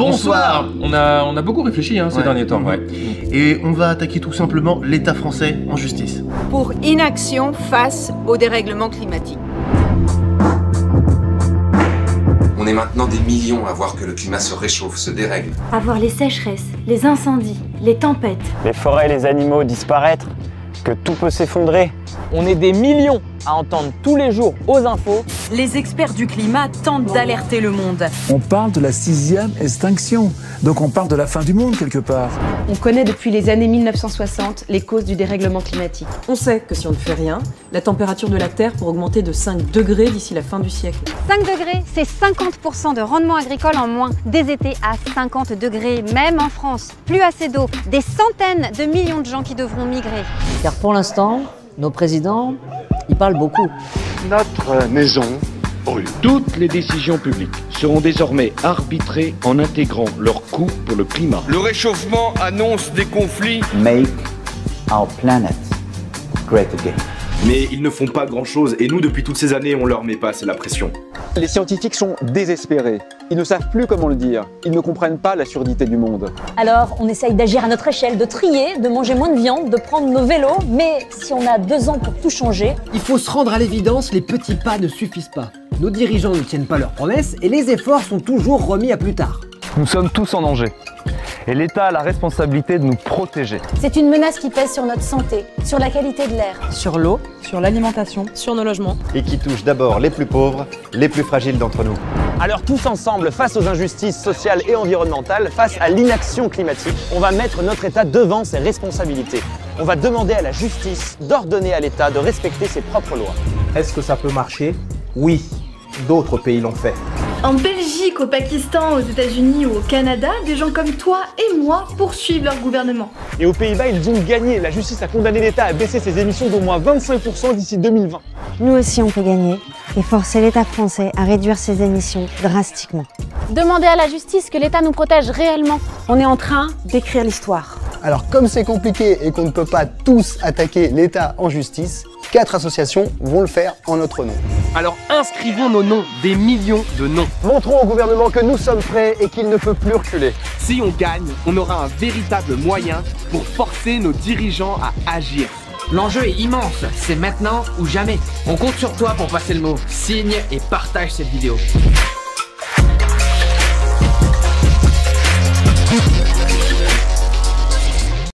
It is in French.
Bonsoir. On a beaucoup réfléchi ces derniers temps. Ouais. Et on va attaquer tout simplement l'État français en justice. Pour inaction face au dérèglement climatique. On est maintenant des millions à voir que le climat se réchauffe, se dérègle. À voir les sécheresses, les incendies, les tempêtes. Les forêts et les animaux disparaître, que tout peut s'effondrer. On est des millions à entendre tous les jours aux infos. Les experts du climat tentent d'alerter le monde. On parle de la 6e extinction, donc on parle de la fin du monde quelque part. On connaît depuis les années 1960 les causes du dérèglement climatique. On sait que si on ne fait rien, la température de la Terre pourrait augmenter de 5 degrés d'ici la fin du siècle. 5 degrés, c'est 50% de rendement agricole en moins. Des étés à 50 degrés, même en France. Plus assez d'eau, des centaines de millions de gens qui devront migrer. Car pour l'instant, nos présidents, ils parlent beaucoup. Notre maison brûle. Toutes les décisions publiques seront désormais arbitrées en intégrant leurs coûts pour le climat. Le réchauffement annonce des conflits. Make our planet great again. Mais ils ne font pas grand-chose et nous, depuis toutes ces années, on leur met pas assez la pression. Les scientifiques sont désespérés. Ils ne savent plus comment le dire. Ils ne comprennent pas la surdité du monde. Alors, on essaye d'agir à notre échelle, de trier, de manger moins de viande, de prendre nos vélos. Mais si on a 2 ans pour tout changer... Il faut se rendre à l'évidence, les petits pas ne suffisent pas. Nos dirigeants ne tiennent pas leurs promesses et les efforts sont toujours remis à plus tard. Nous sommes tous en danger. Et l'État a la responsabilité de nous protéger. C'est une menace qui pèse sur notre santé, sur la qualité de l'air, sur l'eau, sur l'alimentation, sur nos logements. Et qui touche d'abord les plus pauvres, les plus fragiles d'entre nous. Alors tous ensemble, face aux injustices sociales et environnementales, face à l'inaction climatique, on va mettre notre État devant ses responsabilités. On va demander à la justice d'ordonner à l'État de respecter ses propres lois. Est-ce que ça peut marcher? Oui, d'autres pays l'ont fait. En Belgique, au Pakistan, aux États-Unis ou au Canada, des gens comme toi et moi poursuivent leur gouvernement. Et aux Pays-Bas, ils ont gagné. La justice a condamné l'État à baisser ses émissions d'au moins 25% d'ici 2020. Nous aussi, on peut gagner et forcer l'État français à réduire ses émissions drastiquement. Demandez à la justice que l'État nous protège réellement. On est en train d'écrire l'histoire. Alors comme c'est compliqué et qu'on ne peut pas tous attaquer l'État en justice, 4 associations vont le faire en notre nom. Alors inscrivons nos noms, des millions de noms. Montrons au gouvernement que nous sommes prêts et qu'il ne peut plus reculer. Si on gagne, on aura un véritable moyen pour forcer nos dirigeants à agir. L'enjeu est immense, c'est maintenant ou jamais. On compte sur toi pour passer le mot. Signe et partage cette vidéo.